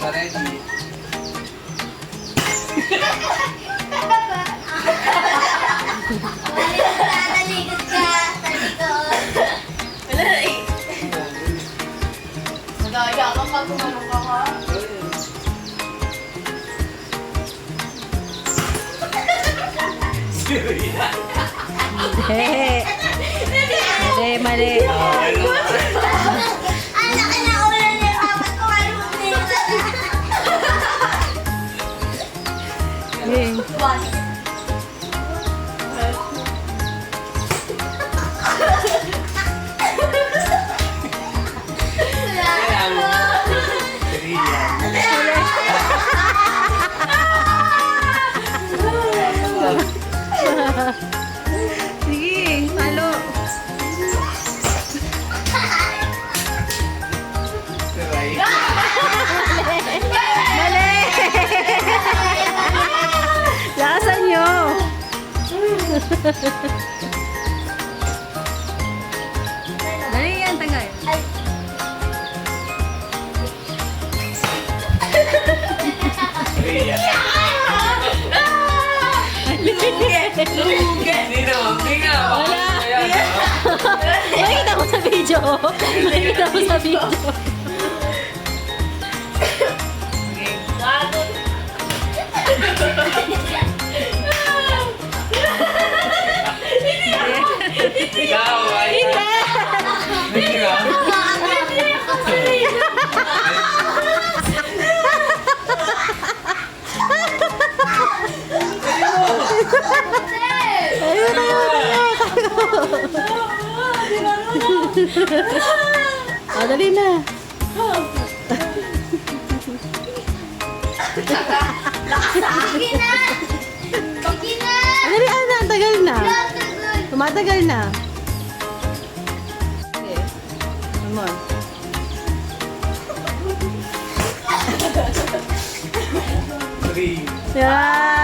ready. Talikod ka. Talikod. Wala na eh. Nagaya ka pag kumanong ka ka. Mali, mali. Ang laki na ulan ni Papa ko. Ano mo nila? Game. Sige, palo. Mali! Lakasan nyo! Dali yan, tagal. Wala! Nakita mo sa video. Nakita mo sa video. Ikaw, ay. Ikaw. Ayun, ayun, ayun. Oh, dali na. Sige na. Sige na. Dali, ano, ang tagal na. Tagal. Tumatagal na. Okay. Come on. Three. Yeah.